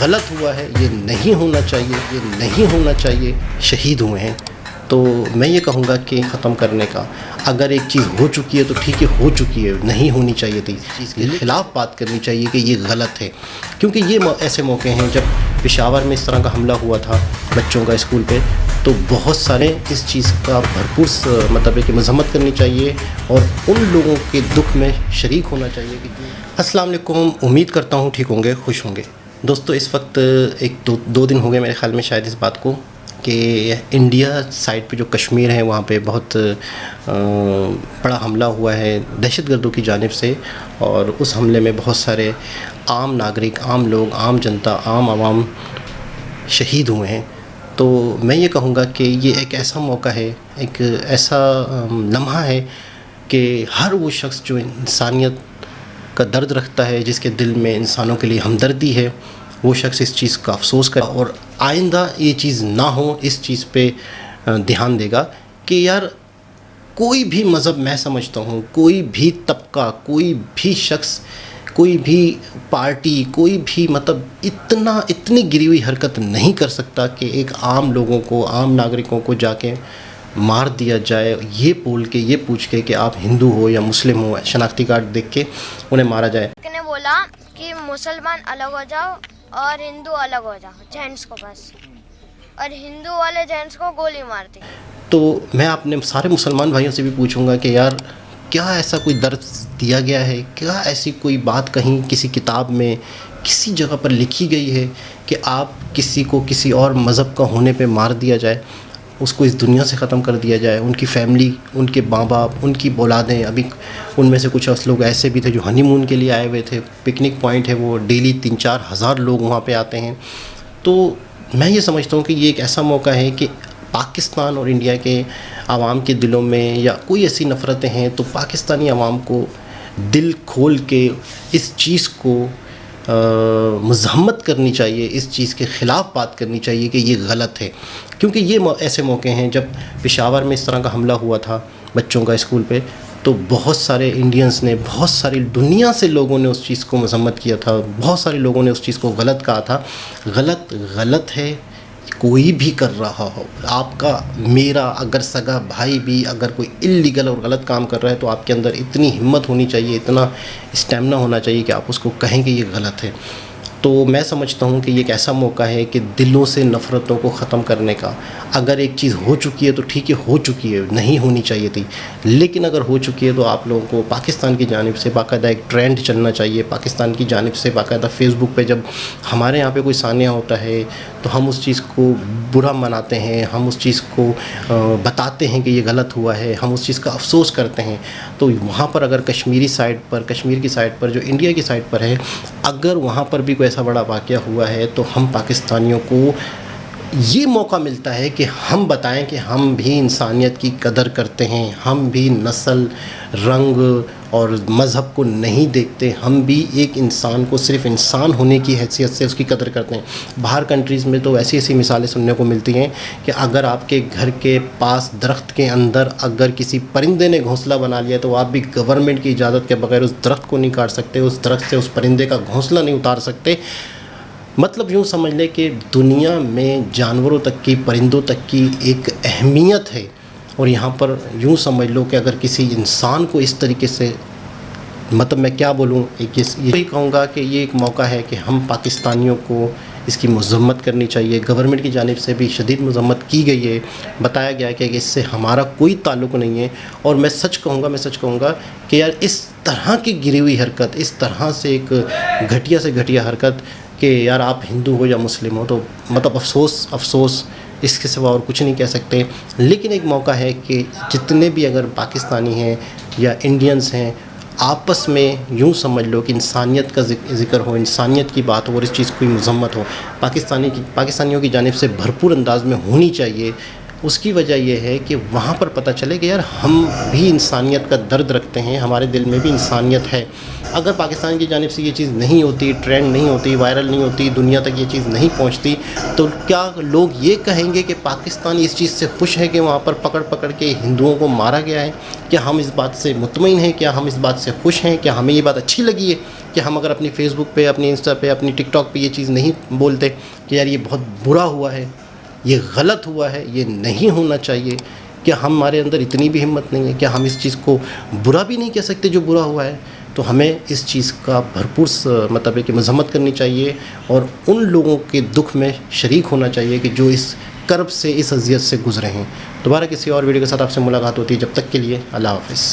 غلط ہوا ہے، یہ نہیں ہونا چاہیے، یہ نہیں ہونا چاہیے، شہید ہوئے ہیں۔ تو میں یہ کہوں گا کہ ختم کرنے کا، اگر ایک چیز ہو چکی ہے تو ٹھیک ہے، ہو چکی ہے، نہیں ہونی چاہیے تھی، اس چیز کے خلاف بات کرنی چاہیے کہ یہ غلط ہے، کیونکہ یہ ایسے موقع ہیں جب پشاور میں اس طرح کا حملہ ہوا تھا بچوں کا اسکول پہ، تو بہت سارے اس چیز کا بھرپور مطلب ہے کہ مذمت کرنی چاہیے اور ان لوگوں کے دکھ میں شریک ہونا چاہیے کہ السلام علیکم، امید کرتا ہوں ٹھیک ہوں گے، خوش ہوں گے۔ دوستو اس وقت ایک دو دن ہو گئے میرے خیال میں شاید اس بات کو کہ انڈیا سائڈ پہ جو کشمیر ہے وہاں پہ بہت بڑا حملہ ہوا ہے دہشت گردوں کی جانب سے، اور اس حملے میں بہت سارے عام ناگرک، عام لوگ، عام جنتا، عام عوام شہید ہوئے ہیں۔ تو میں یہ کہوں گا کہ یہ ایک ایسا موقع ہے، ایک ایسا لمحہ ہے کہ ہر وہ شخص جو انسانیت کا درد رکھتا ہے، جس کے دل میں انسانوں کے لیے ہمدردی ہے، وہ شخص اس چیز کا افسوس کرے اور آئندہ یہ چیز نہ ہو اس چیز پہ دھیان دے گا کہ یار کوئی بھی مذہب، میں سمجھتا ہوں کوئی بھی طبقہ، کوئی بھی شخص، کوئی بھی پارٹی، کوئی بھی مطلب اتنی گری ہوئی حرکت نہیں کر سکتا کہ ایک عام لوگوں کو، عام ناگرکوں کو جا کے مار دیا جائے، یہ بول کے، یہ پوچھ کے کہ آپ ہندو ہو یا مسلم ہو، شناختی کارڈ دیکھ کے انہیں مارا جائے۔ نے بولا کہ مسلمان الگ ہو جاؤ اور ہندو الگ ہو جاؤ، جینٹس کو بس، اور ہندو والے جینٹس کو گولی مار دی۔ تو میں اپنے سارے مسلمان بھائیوں سے بھی پوچھوں گا کہ یار کیا ایسا کوئی درس دیا گیا ہے، کیا ایسی کوئی بات کہیں کسی کتاب میں کسی جگہ پر لکھی گئی ہے کہ آپ کسی کو کسی اور مذہب کا ہونے پہ مار دیا جائے، اس کو اس دنیا سے ختم کر دیا جائے، ان کی فیملی، ان کے ماں باپ، ان کی اولادیں، ابھی ان میں سے کچھ لوگ ایسے بھی تھے جو ہنی مون کے لیے آئے ہوئے تھے، پکنک پوائنٹ ہے وہ، ڈیلی 3-4 ہزار لوگ وہاں پہ آتے ہیں۔ تو میں یہ سمجھتا ہوں کہ یہ ایک ایسا موقع ہے کہ پاکستان اور انڈیا کے عوام کے دلوں میں یا کوئی ایسی نفرتیں ہیں تو پاکستانی عوام کو دل کھول کے اس چیز کو مذمت کرنی چاہیے، اس چیز کے خلاف بات کرنی چاہیے کہ یہ غلط ہے، کیونکہ یہ ایسے موقع ہیں جب پشاور میں اس طرح کا حملہ ہوا تھا بچوں کا اسکول پہ، تو بہت سارے انڈینز نے، بہت ساری دنیا سے لوگوں نے اس چیز کو مذمت کیا تھا، بہت سارے لوگوں نے اس چیز کو غلط کہا تھا۔ غلط ہے، کوئی بھی کر رہا ہو، آپ کا، میرا، اگر سگا بھائی بھی اگر کوئی اللیگل اور غلط کام کر رہا ہے تو آپ کے اندر اتنی ہمت ہونی چاہیے، اتنا اسٹیمنا ہونا چاہیے کہ آپ اس کو کہیں کہ یہ غلط ہے۔ تو میں سمجھتا ہوں کہ یہ ایک ایسا موقع ہے کہ دلوں سے نفرتوں کو ختم کرنے کا، اگر ایک چیز ہو چکی ہے تو ٹھیک ہے، ہو چکی ہے، نہیں ہونی چاہیے تھی، لیکن اگر ہو چکی ہے تو آپ لوگوں کو پاکستان کی جانب سے باقاعدہ ایک ٹرینڈ چلنا چاہیے، پاکستان کی جانب سے باقاعدہ فیس بک پہ جب ہمارے یہاں پہ کوئی سانحہ ہوتا ہے تو ہم اس چیز کو برا مناتے ہیں، ہم اس چیز کو بتاتے ہیں کہ یہ غلط ہوا ہے، ہم اس چیز کا افسوس کرتے ہیں۔ تو وہاں پر اگر کشمیری سائڈ پر، کشمیر کی سائڈ پر جو انڈیا کی سائڈ پر ہے، اگر وہاں پر بھی کوئی ایسا بڑا واقعہ ہوا ہے تو ہم پاکستانیوں کو یہ موقع ملتا ہے کہ ہم بتائیں کہ ہم بھی انسانیت کی قدر کرتے ہیں، ہم بھی نسل، رنگ اور مذہب کو نہیں دیکھتے، ہم بھی ایک انسان کو صرف انسان ہونے کی حیثیت سے اس کی قدر کرتے ہیں۔ باہر کنٹریز میں تو ایسی مثالیں سننے کو ملتی ہیں کہ اگر آپ کے گھر کے پاس درخت کے اندر اگر کسی پرندے نے گھونسلہ بنا لیا تو آپ بھی گورنمنٹ کی اجازت کے بغیر اس درخت کو نہیں کاٹ سکتے، اس درخت سے اس پرندے کا گھونسلہ نہیں اتار سکتے۔ مطلب یوں سمجھ لیں کہ دنیا میں جانوروں تک کی، پرندوں تک کی ایک اہمیت ہے، اور یہاں پر یوں سمجھ لو کہ اگر کسی انسان کو اس طریقے سے، مطلب میں کیا بولوں، یہی کہوں گا کہ یہ ایک موقع ہے کہ ہم پاکستانیوں کو اس کی مذمت کرنی چاہیے۔ گورنمنٹ کی جانب سے بھی شدید مذمت کی گئی ہے، بتایا گیا کہ اس سے ہمارا کوئی تعلق نہیں ہے، اور میں سچ کہوں گا کہ یار اس طرح کی گری ہوئی حرکت، اس طرح سے ایک گھٹیا سے گھٹیا حرکت کہ یار آپ ہندو ہو یا مسلم ہو، تو مطلب افسوس اس کے سوا اور کچھ نہیں کہہ سکتے۔ لیکن ایک موقع ہے کہ جتنے بھی اگر پاکستانی ہیں یا انڈینز ہیں، آپس میں یوں سمجھ لو کہ انسانیت کا ذکر ہو، انسانیت کی بات ہو، اور اس چیز کی مذمت ہو، پاکستانیوں کی جانب سے بھرپور انداز میں ہونی چاہیے۔ اس کی وجہ یہ ہے کہ وہاں پر پتہ چلے کہ یار ہم بھی انسانیت کا درد رکھتے ہیں، ہمارے دل میں بھی انسانیت ہے۔ اگر پاکستان کی جانب سے یہ چیز نہیں ہوتی، ٹرینڈ نہیں ہوتی، وائرل نہیں ہوتی، دنیا تک یہ چیز نہیں پہنچتی، تو کیا لوگ یہ کہیں گے کہ پاکستان اس چیز سے خوش ہے کہ وہاں پر پکڑ پکڑ کے ہندوؤں کو مارا گیا ہے؟ کیا ہم اس بات سے مطمئن ہیں؟ کیا ہم اس بات سے خوش ہیں؟ کیا ہمیں یہ بات اچھی لگی ہے کہ ہم اگر اپنی فیس بک پہ، اپنی انسٹا پہ، اپنی ٹک ٹاک پہ یہ چیز نہیں بولتے کہ یار یہ بہت برا ہوا ہے، یہ غلط ہوا ہے، یہ نہیں ہونا چاہیے؟ کیا ہمارے اندر اتنی بھی ہمت نہیں ہے؟ کیا ہم اس چیز کو برا بھی نہیں کہہ سکتے جو برا ہوا ہے؟ تو ہمیں اس چیز کا بھرپور مطلب ہے کہ مذمت کرنی چاہیے، اور ان لوگوں کے دکھ میں شریک ہونا چاہیے کہ جو اس کرب سے، اس اذیت سے گزرے ہیں۔ دوبارہ کسی اور ویڈیو کے ساتھ آپ سے ملاقات ہوتی ہے، جب تک کے لیے اللہ حافظ۔